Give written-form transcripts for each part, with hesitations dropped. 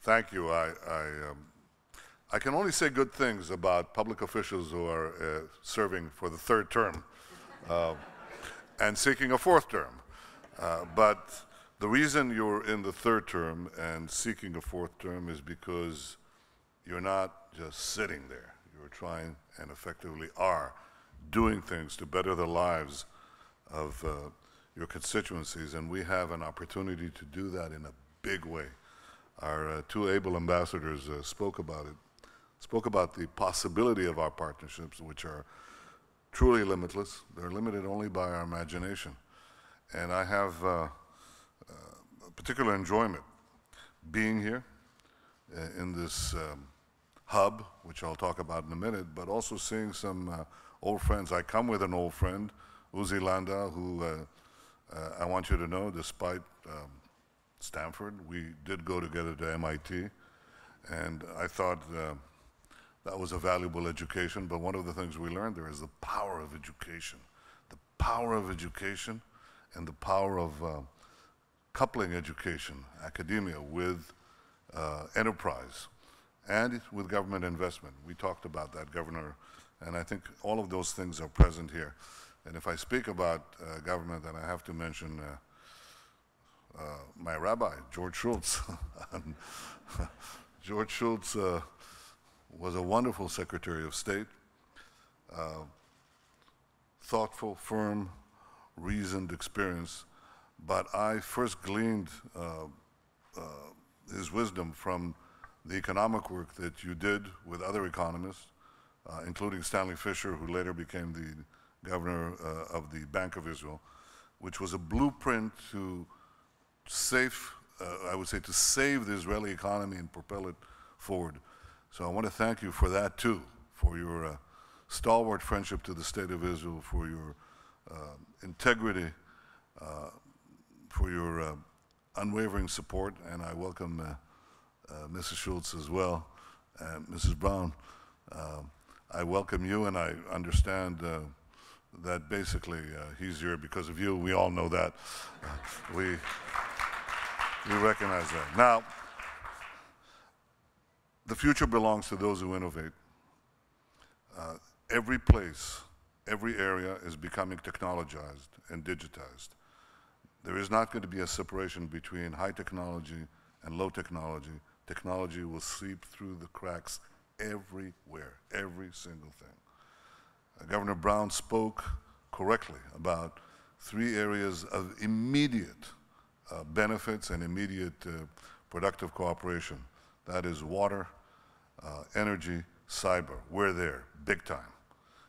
Thank you. I can only say good things about public officials who are serving for the third term and seeking a fourth term. But the reason you're in the third term and seeking a fourth term is because you're not just sitting there. You're trying and effectively are doing things to better the lives of your constituencies, and we have an opportunity to do that in a big way. Our two able ambassadors spoke about it, spoke about the possibility of our partnerships, which are truly limitless. They're limited only by our imagination. And I have a particular enjoyment being here in this hub, which I'll talk about in a minute, but also seeing some old friends. I come with an old friend, Uzi Landa, who I want you to know, despite Stanford, we did go together to MIT, and I thought that was a valuable education, but one of the things we learned there is the power of education. The power of education and the power of coupling education, academia, with enterprise and with government investment. We talked about that, Governor, and I think all of those things are present here. And if I speak about government, then I have to mention my rabbi, George Shultz. George Shultz was a wonderful Secretary of State, thoughtful, firm, reasoned experience, but I first gleaned his wisdom from the economic work that you did with other economists, including Stanley Fischer, who later became the governor of the Bank of Israel, which was a blueprint to I would say, to save the Israeli economy and propel it forward. So I want to thank you for that too, for your stalwart friendship to the State of Israel, for your integrity, for your unwavering support, and I welcome Mrs. Schultz as well, and Mrs. Brown. I welcome you, and I understand that basically he's here because of you. We all know that. We recognize that. Now, the future belongs to those who innovate. Every place, every area is becoming technologized and digitized. There is not going to be a separation between high technology and low technology. Technology will seep through the cracks everywhere, every single thing. Governor Brown spoke correctly about 3 areas of immediate benefits and immediate productive cooperation. That is water, energy, cyber. We're there, big time.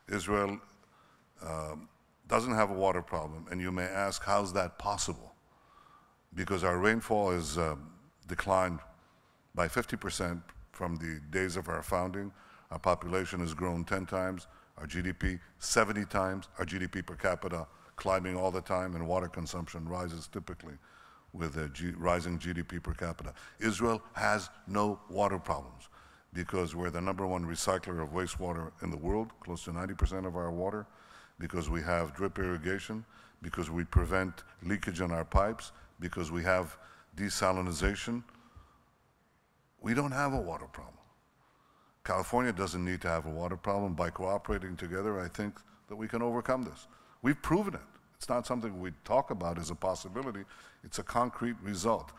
Israel doesn't have a water problem, and you may ask, how's that possible? Because our rainfall has declined by 50% from the days of our founding. Our population has grown 10 times, our GDP 70 times, our GDP per capita climbing all the time, and water consumption rises typically with a rising GDP per capita. Israel has no water problems because we're the #1 recycler of wastewater in the world, close to 90% of our water, because we have drip irrigation, because we prevent leakage in our pipes, because we have desalinization. We don't have a water problem. California doesn't need to have a water problem. By cooperating together, I think that we can overcome this. We've proven it. It's not something we talk about as a possibility. It's a concrete result.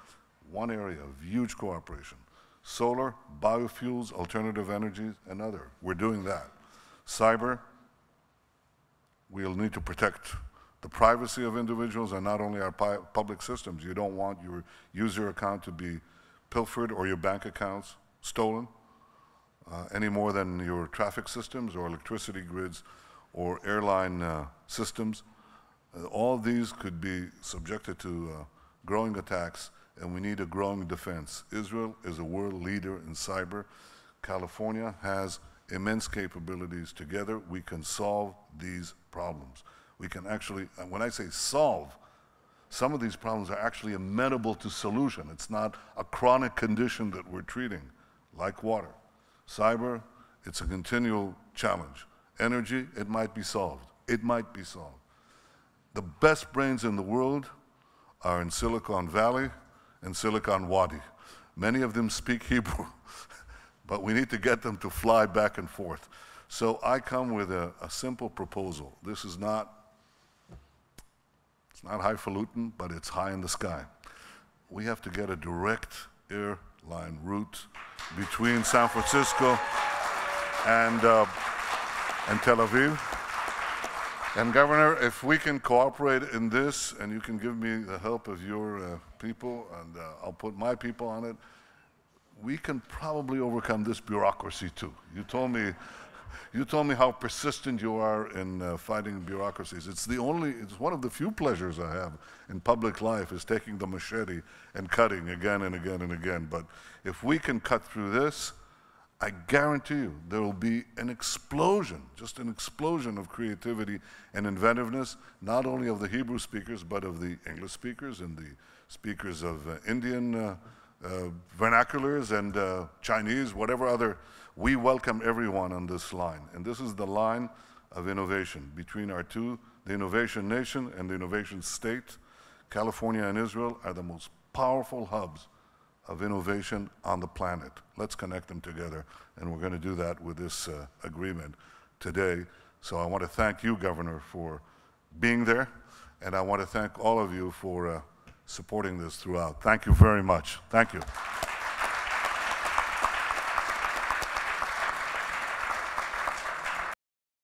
One area of huge cooperation. Solar, biofuels, alternative energies, another. We're doing that. Cyber, we'll need to protect the privacy of individuals and not only our public systems. You don't want your user account to be pilfered or your bank accounts stolen any more than your traffic systems or electricity grids or airline systems. All these could be subjected to growing attacks, and we need a growing defense. Israel is a world leader in cyber. California has immense capabilities. Together, we can solve these problems. We can actually, when I say solve, some of these problems are actually amenable to solution. It's not a chronic condition that we're treating, like water. Cyber, it's a continual challenge. Energy, it might be solved. It might be solved. The best brains in the world are in Silicon Valley and Silicon Wadi. Many of them speak Hebrew, but we need to get them to fly back and forth. So I come with a simple proposal. This is not, it's not highfalutin, but it's high in the sky. We have to get a direct airline route between San Francisco and Tel Aviv. And Governor, if we can cooperate in this, and you can give me the help of your people, and I'll put my people on it, we can probably overcome this bureaucracy too. You told me how persistent you are in fighting bureaucracies. It's one of the few pleasures I have in public life is taking the machete and cutting again and again and again. But if we can cut through this, I guarantee you there will be an explosion, just an explosion of creativity and inventiveness, not only of the Hebrew speakers, but of the English speakers and the speakers of Indian vernaculars and Chinese, whatever other. We welcome everyone on this line. And this is the line of innovation between our two, the innovation nation and the innovation state. California and Israel are the most powerful hubs of innovation on the planet. Let's connect them together, and we're going to do that with this agreement today. So I want to thank you, Governor, for being there, and I want to thank all of you for supporting this throughout. Thank you very much. Thank you.